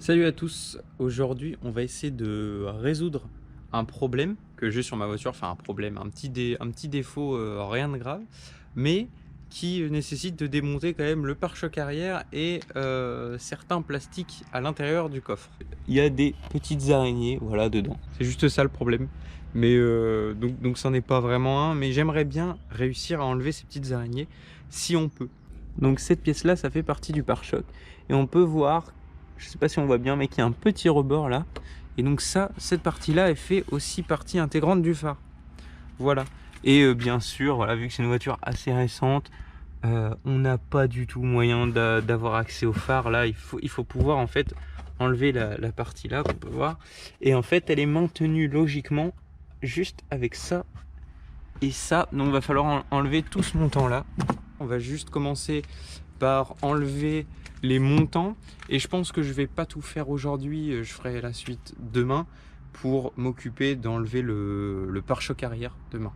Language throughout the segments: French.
Salut à tous, aujourd'hui on va essayer de résoudre un problème que j'ai sur ma voiture, enfin un problème, un petit défaut, rien de grave, mais qui nécessite de démonter quand même le pare-choc arrière et certains plastiques à l'intérieur du coffre. Il y a des petites araignées, voilà, dedans. C'est juste ça le problème, mais donc c'en est pas vraiment un, mais j'aimerais bien réussir à enlever ces petites araignées si on peut. Donc cette pièce-là, ça fait partie du pare-choc et on peut voir, je sais pas si on voit bien, mais qu'il y a un petit rebord là. Et donc ça, cette partie-là, elle fait aussi partie intégrante du phare. Voilà. Et bien sûr, voilà, vu que c'est une voiture assez récente, on n'a pas du tout moyen d'avoir accès au phare. Là, il faut pouvoir en fait enlever la partie là qu'on peut voir. Et en fait, elle est maintenue logiquement juste avec ça et ça. Donc, il va falloir enlever tout ce montant là. On va juste commencer par enlever les montants et je pense que je vais pas tout faire aujourd'hui, je ferai la suite demain pour m'occuper d'enlever le pare-choc arrière demain.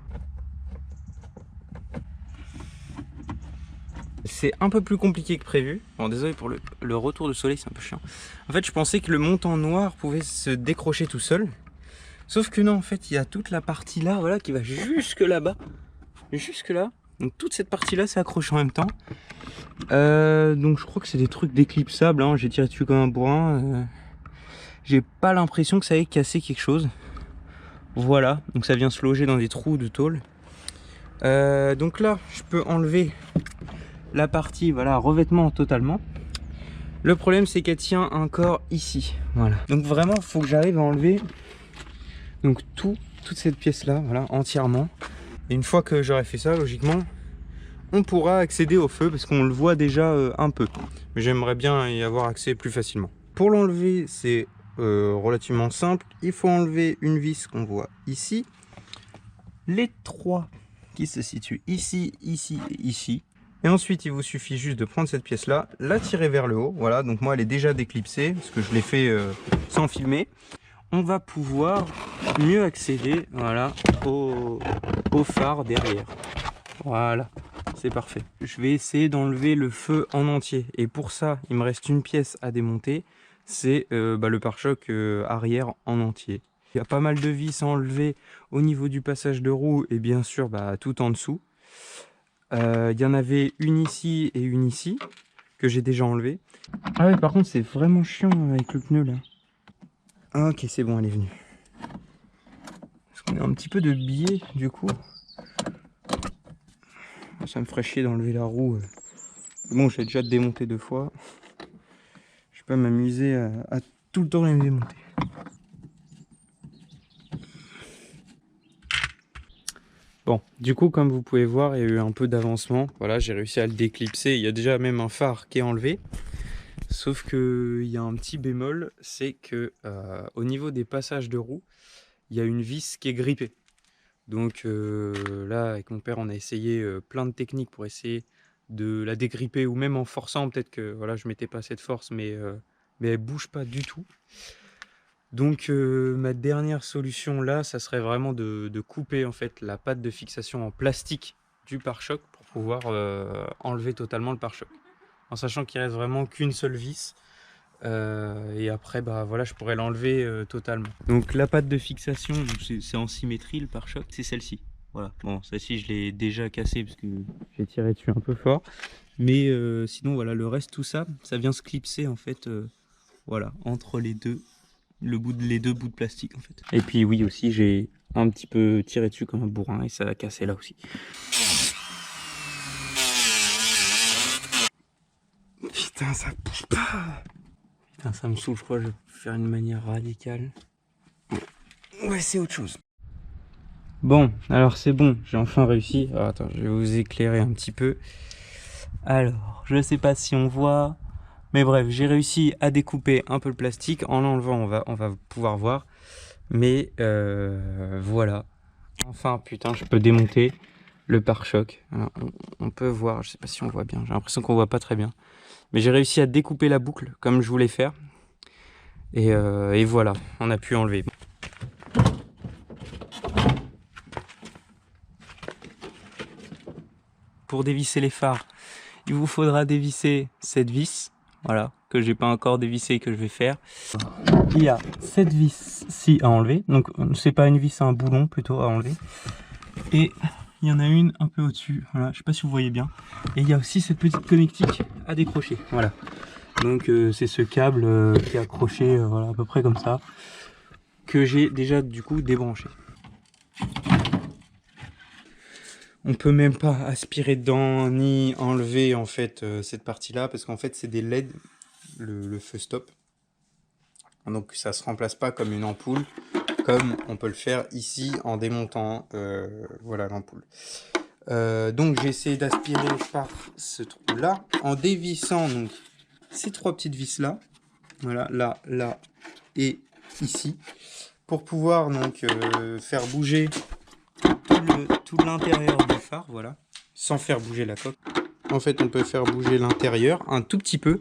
C'est un peu plus compliqué que prévu. Bon, désolé pour le retour de soleil, c'est un peu chiant. En fait, je pensais que le montant noir pouvait se décrocher tout seul, sauf que non, en fait, il y a toute la partie là, voilà, qui va jusque là-bas, jusque là. Donc toute cette partie là c'est accroché en même temps. Donc je crois que c'est des trucs déclipsables, hein. J'ai tiré dessus comme un bourrin. J'ai pas l'impression que ça ait cassé quelque chose. Voilà, donc ça vient se loger dans des trous de tôle. Donc là, je peux enlever la partie, voilà, revêtement totalement. Le problème, c'est qu'elle tient encore ici. Voilà. Donc vraiment, il faut que j'arrive à enlever donc toute cette pièce-là, voilà, entièrement. Et une fois que j'aurai fait ça, logiquement, on pourra accéder au feu parce qu'on le voit déjà un peu. Mais j'aimerais bien y avoir accès plus facilement. Pour l'enlever, c'est relativement simple. Il faut enlever une vis qu'on voit ici. Les trois qui se situent ici, ici et ici. Et ensuite, il vous suffit juste de prendre cette pièce-là, la tirer vers le haut. Voilà, donc moi, elle est déjà déclipsée parce que je l'ai fait sans filmer. On va pouvoir mieux accéder, voilà, au phare derrière. Voilà, c'est parfait. Je vais essayer d'enlever le feu en entier. Et pour ça, il me reste une pièce à démonter. C'est le pare-choc arrière en entier. Il y a pas mal de vis à enlever au niveau du passage de roue et bien sûr tout en dessous. Il y en avait une ici et une ici que j'ai déjà enlevé. Ah ouais, par contre, c'est vraiment chiant avec le pneu là. Ah, ok, c'est bon, elle est venue. Parce qu'on a un petit peu de biais du coup. Ça me ferait chier d'enlever la roue. Bon, j'ai déjà démonté 2 fois. Je vais pas m'amuser à tout le temps les démonter. Bon, du coup, comme vous pouvez voir, il y a eu un peu d'avancement. Voilà, j'ai réussi à le déclipser. Il y a déjà même un phare qui est enlevé. Sauf que il y a un petit bémol, c'est que au niveau des passages de roue, il y a une vis qui est grippée. Donc là, avec mon père, on a essayé plein de techniques pour essayer de la dégripper, ou même en forçant, peut-être que voilà, je mettais pas assez de force, mais elle bouge pas du tout. Donc ma dernière solution là, ça serait vraiment de couper en fait la patte de fixation en plastique du pare-choc pour pouvoir enlever totalement le pare-choc. En sachant qu'il reste vraiment qu'une seule vis. Et après, voilà, je pourrais l'enlever totalement. Donc la patte de fixation, c'est en symétrie le pare-choc, c'est celle-ci. Voilà. Bon, celle-ci, je l'ai déjà cassée parce que j'ai tiré dessus un peu fort. Mais sinon, voilà, le reste, tout ça, ça vient se clipser en fait, voilà, entre les deux, les deux bouts de plastique en fait. Et puis oui aussi, j'ai un petit peu tiré dessus comme un bourrin et ça a cassé là aussi. Putain, ça bouge pas. Putain, ça me saoule, je crois que je vais faire une manière radicale. Ouais, c'est autre chose. Bon, alors c'est bon, j'ai enfin réussi. Alors, attends, je vais vous éclairer un petit peu. Alors, je sais pas si on voit, mais bref, j'ai réussi à découper un peu le plastique. En l'enlevant, on va pouvoir voir. Mais voilà. Enfin, putain, je peux démonter le pare-choc. On peut voir, je sais pas si on voit bien. J'ai l'impression qu'on voit pas très bien. Mais j'ai réussi à découper la boucle comme je voulais faire. Et voilà, on a pu enlever. Pour dévisser les phares, il vous faudra dévisser cette vis. voilà, que j'ai pas encore dévissé, que je vais faire. Il y a cette vis-ci à enlever, donc c'est pas une vis, c'est un boulon plutôt à enlever. Et il y en a une un peu au-dessus, voilà, je sais pas si vous voyez bien. Et il y a aussi cette petite connectique à décrocher, voilà. Donc c'est ce câble qui est accroché, voilà, à peu près comme ça, que j'ai déjà du coup débranché. On peut même pas aspirer dedans ni enlever en fait cette partie-là parce qu'en fait c'est des LED, le feu stop. Donc ça se remplace pas comme une ampoule, comme on peut le faire ici en démontant voilà l'ampoule. Donc j'ai essayé d'aspirer par ce trou-là en dévissant donc ces trois petites vis là, voilà, là et ici, pour pouvoir donc faire bouger tout l'intérieur du phare, voilà, sans faire bouger la coque. En fait, on peut faire bouger l'intérieur un tout petit peu.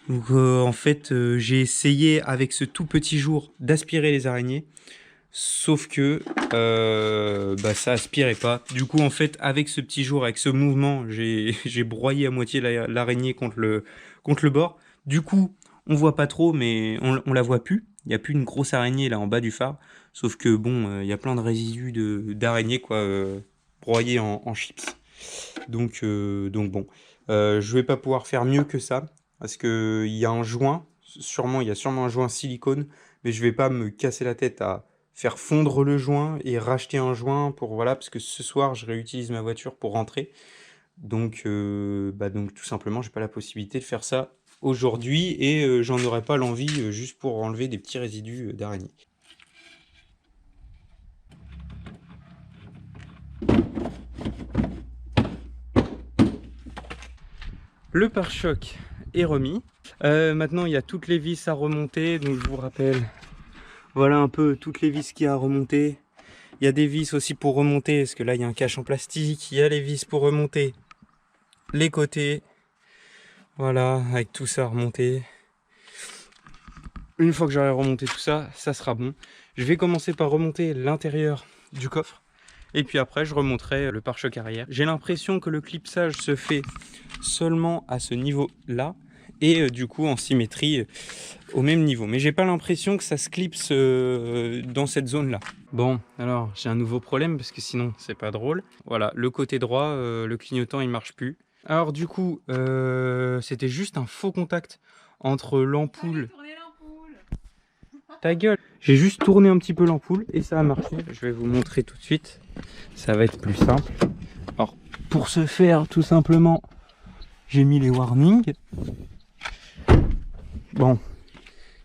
Donc, en fait, j'ai essayé avec ce tout petit jour d'aspirer les araignées, sauf que bah, ça aspirait pas. Du coup, en fait, avec ce petit jour, avec ce mouvement, j'ai broyé à moitié l'araignée contre le bord. Du coup, on voit pas trop, mais on la voit plus. Il n'y a plus une grosse araignée là en bas du phare. Sauf que bon, il y a plein de résidus d'araignées quoi, broyés en chips. Donc bon, je vais pas pouvoir faire mieux que ça parce que il y a un joint, il y a sûrement un joint silicone, mais je vais pas me casser la tête à faire fondre le joint et racheter un joint pour voilà parce que ce soir je réutilise ma voiture pour rentrer. Donc donc tout simplement, j'ai pas la possibilité de faire ça aujourd'hui et j'en aurais pas l'envie juste pour enlever des petits résidus d'araignée. Le pare-choc est remis. Maintenant, il y a toutes les vis à remonter. Donc, je vous rappelle, voilà un peu toutes les vis qu'il y a à remonter. Il y a des vis aussi pour remonter, parce que là, il y a un cache en plastique. Il y a les vis pour remonter les côtés. Voilà, avec tout ça à remonter. Une fois que j'aurai remonté tout ça, ça sera bon. Je vais commencer par remonter l'intérieur du coffre. Et puis après, je remonterai le pare-choc arrière. J'ai l'impression que le clipsage se fait seulement à ce niveau-là. Et du coup, en symétrie, au même niveau. Mais j'ai pas l'impression que ça se clipse dans cette zone-là. Bon, alors, j'ai un nouveau problème, parce que sinon, c'est pas drôle. Voilà, le côté droit, le clignotant, il marche plus. Alors du coup, c'était juste un faux contact entre l'ampoule... Ta gueule! J'ai juste tourné un petit peu l'ampoule et ça a marché. Je vais vous montrer tout de suite. Ça va être plus simple. Alors, pour ce faire, tout simplement, j'ai mis les warnings. Bon,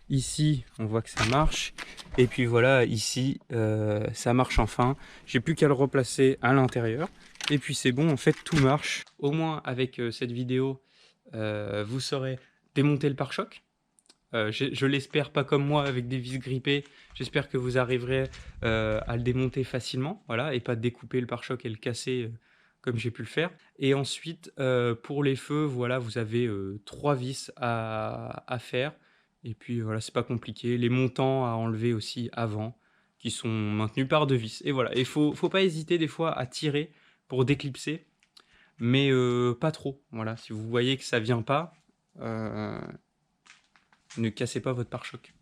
ici, on voit que ça marche. Et puis voilà, ici, ça marche enfin. J'ai plus qu'à le replacer à l'intérieur. Et puis c'est bon, en fait, tout marche. Au moins, avec cette vidéo, vous saurez démonter le pare-choc. Je l'espère pas comme moi avec des vis grippées. J'espère que vous arriverez à le démonter facilement, voilà, et pas découper le pare-choc et le casser comme j'ai pu le faire. Et ensuite, pour les feux, voilà, vous avez 3 vis à faire. Et puis voilà, c'est pas compliqué. Les montants à enlever aussi avant, qui sont maintenus par 2 vis. Et voilà, il faut pas hésiter des fois à tirer pour déclipser, mais pas trop. Voilà, si vous voyez que ça vient pas, ne cassez pas votre pare-choc.